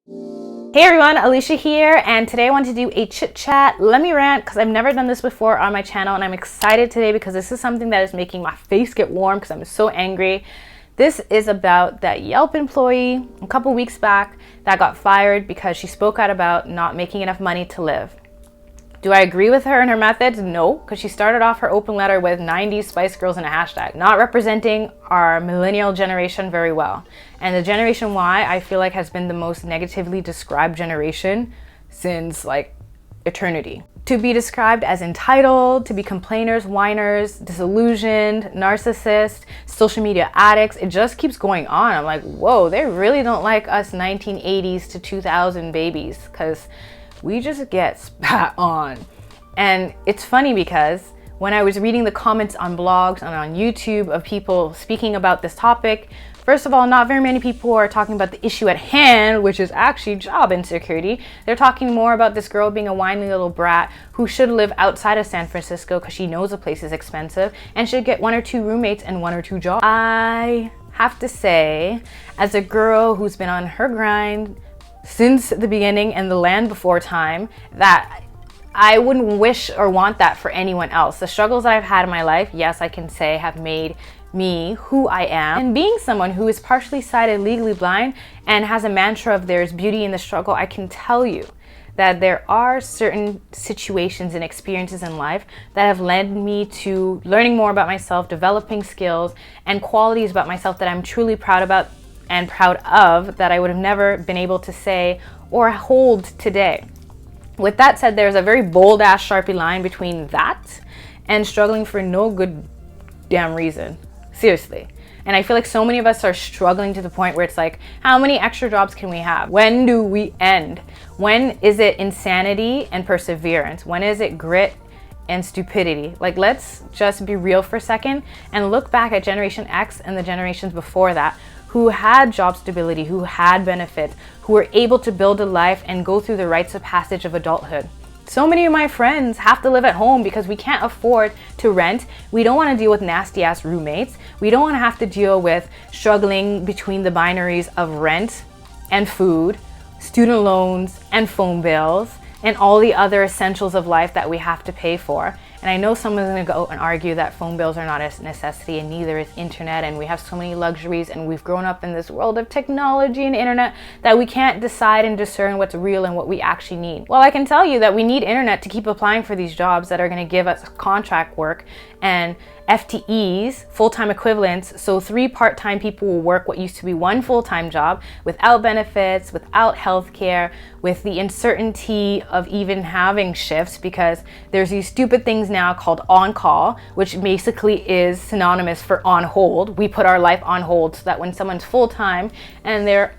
Hey everyone, Alicia here, and today I want to do a chit chat. Let me rant because I've never done this before on my channel, and I'm excited today because this is something that is making my face get warm because I'm so angry. This is about that Yelp employee a couple weeks back that got fired because she spoke out about not making enough money to live. Do I agree with her and her methods? No, because she started off her open letter with 90s Spice Girls and a hashtag, not representing our millennial generation very well. And the Generation Y, I feel like, has been the most negatively described generation since like eternity. To be described as entitled, to be complainers, whiners, disillusioned, narcissists, social media addicts, it just keeps going on. I'm like, whoa, they really don't like us 1980s to 2000 babies, because we just get spat on. And it's funny because when I was reading the comments on blogs and on YouTube of people speaking about this topic, first of all, not very many people are talking about the issue at hand, which is actually job insecurity. They're talking more about this girl being a whiny little brat who should live outside of San Francisco because she knows the place is expensive and should get 1 or 2 roommates and 1 or 2 jobs. I have to say, as a girl who's been on her grind since the beginning and the land before time, that I wouldn't wish or want that for anyone else. The struggles that I've had in my life, yes, I can say have made me who I am. And being someone who is partially sighted, legally blind, and has a mantra of there's beauty in the struggle, I can tell you that there are certain situations and experiences in life that have led me to learning more about myself, developing skills and qualities about myself that I'm truly proud about and proud of, that I would have never been able to say or hold today. With that said, there's a very bold ass Sharpie line between that and struggling for no good damn reason. Seriously. And I feel like so many of us are struggling to the point where it's like, how many extra jobs can we have? When do we end? When is it insanity and perseverance? When is it grit and stupidity? Like, let's just be real for a second and look back at Generation X and the generations before that, who had job stability, who had benefits, who were able to build a life and go through the rites of passage of adulthood. So many of my friends have to live at home because we can't afford to rent. We don't want to deal with nasty ass roommates. We don't want to have to deal with struggling between the binaries of rent and food, student loans and phone bills, and all the other essentials of life that we have to pay for. And I know someone's gonna go and argue that phone bills are not a necessity, and neither is internet, and we have so many luxuries, and we've grown up in this world of technology and internet that we can't decide and discern what's real and what we actually need. Well, I can tell you that we need internet to keep applying for these jobs that are gonna give us contract work and FTEs, full-time equivalents, so 3 part-time people will work what used to be 1 full-time job without benefits, without healthcare, with the uncertainty of even having shifts, because there's these stupid things now called on-call, which basically is synonymous for on hold. We put our life on hold so that when someone's full-time and they're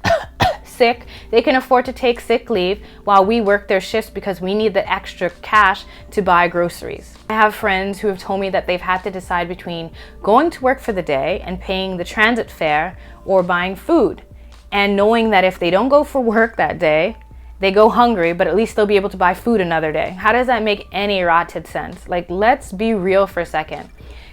sick, they can afford to take sick leave while we work their shifts because we need the extra cash to buy groceries. I have friends who have told me that they've had to decide between going to work for the day and paying the transit fare or buying food, and knowing that if they don't go for work that day, they go hungry, but at least they'll be able to buy food another day. How does that make any rotted sense? Like, let's be real for a second.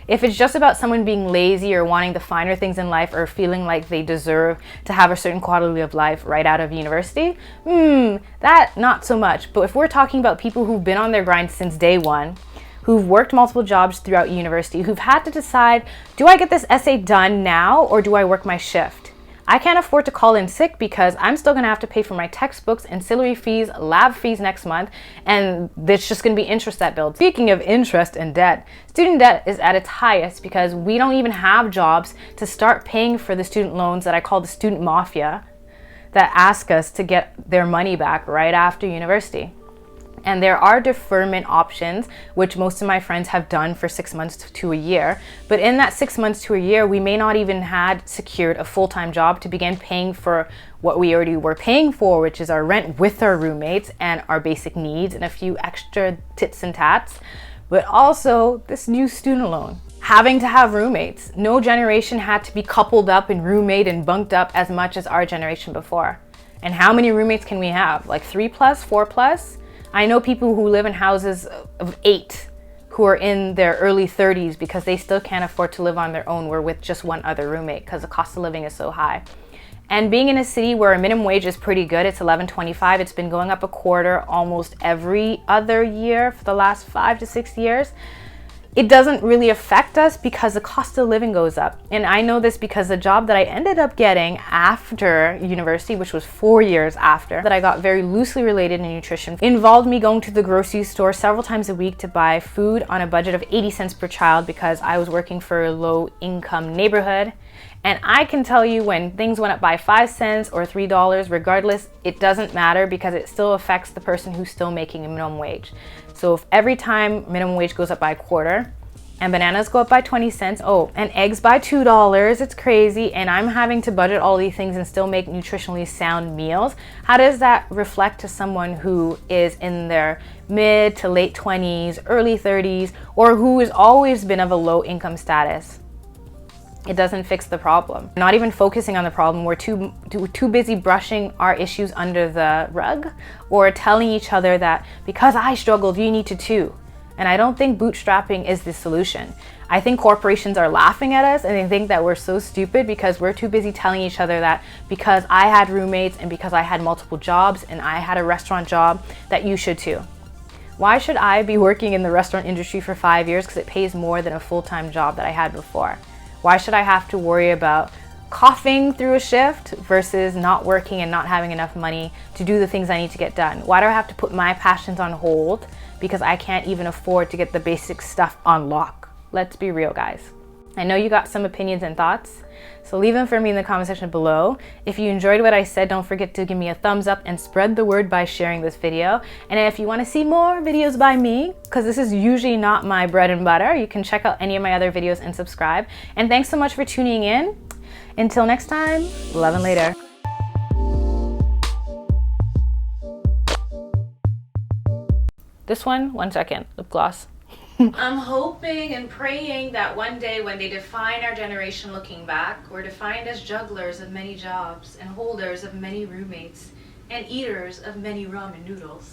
If it's just about someone being lazy or wanting the finer things in life or feeling like they deserve to have a certain quality of life right out of university, that not so much. But if we're talking about people who've been on their grind since day one, who've worked multiple jobs throughout university, who've had to decide, do I get this essay done now or do I work my shift? I can't afford to call in sick because I'm still gonna have to pay for my textbooks, ancillary fees, lab fees next month, and there's just gonna be interest that builds. Speaking of interest and debt, student debt is at its highest because we don't even have jobs to start paying for the student loans that I call the student mafia that ask us to get their money back right after university. And there are deferment options, which most of my friends have done for 6 months to a year. But in that 6 months to a year, we may not even had secured a full-time job to begin paying for what we already were paying for, which is our rent with our roommates and our basic needs and a few extra tits and tats, but also this new student loan. Having to have roommates. No generation had to be coupled up and roommate and bunked up as much as our generation before. And how many roommates can we have? Like 3 plus, 4 plus? I know people who live in houses of 8 who are in their early 30s because they still can't afford to live on their own or with just one other roommate because the cost of living is so high. And being in a city where a minimum wage is pretty good, it's $11.25. It's been going up a quarter almost every other year for the last 5 to 6 years. It doesn't really affect us because the cost of living goes up. And I know this because the job that I ended up getting after university, which was 4 years after, that I got very loosely related to nutrition, involved me going to the grocery store several times a week to buy food on a budget of 80 cents per child because I was working for a low income neighborhood. And I can tell you when things went up by 5 cents or $3, regardless, it doesn't matter because it still affects the person who's still making a minimum wage. So if every time minimum wage goes up by a quarter and bananas go up by 20 cents, oh, and eggs by $2, it's crazy, and I'm having to budget all these things and still make nutritionally sound meals, how does that reflect to someone who is in their mid to late 20s, early 30s, or who has always been of a low income status? It doesn't fix the problem. Not even focusing on the problem. We're too busy brushing our issues under the rug or telling each other that because I struggled, you need to too. And I don't think bootstrapping is the solution. I think corporations are laughing at us and they think that we're so stupid because we're too busy telling each other that because I had roommates and because I had multiple jobs and I had a restaurant job, that you should too. Why should I be working in the restaurant industry for 5 years because it pays more than a full-time job that I had before? Why should I have to worry about coughing through a shift versus not working and not having enough money to do the things I need to get done? Why do I have to put my passions on hold because I can't even afford to get the basic stuff on lock? Let's be real, guys. I know you got some opinions and thoughts, so leave them for me in the comment section below. If you enjoyed what I said, don't forget to give me a thumbs up and spread the word by sharing this video. And if you want to see more videos by me, because this is usually not my bread and butter, you can check out any of my other videos and subscribe. And thanks so much for tuning in. Until next time, love and later. This one second, lip gloss. I'm hoping and praying that one day when they define our generation looking back, we're defined as jugglers of many jobs and holders of many roommates and eaters of many ramen noodles.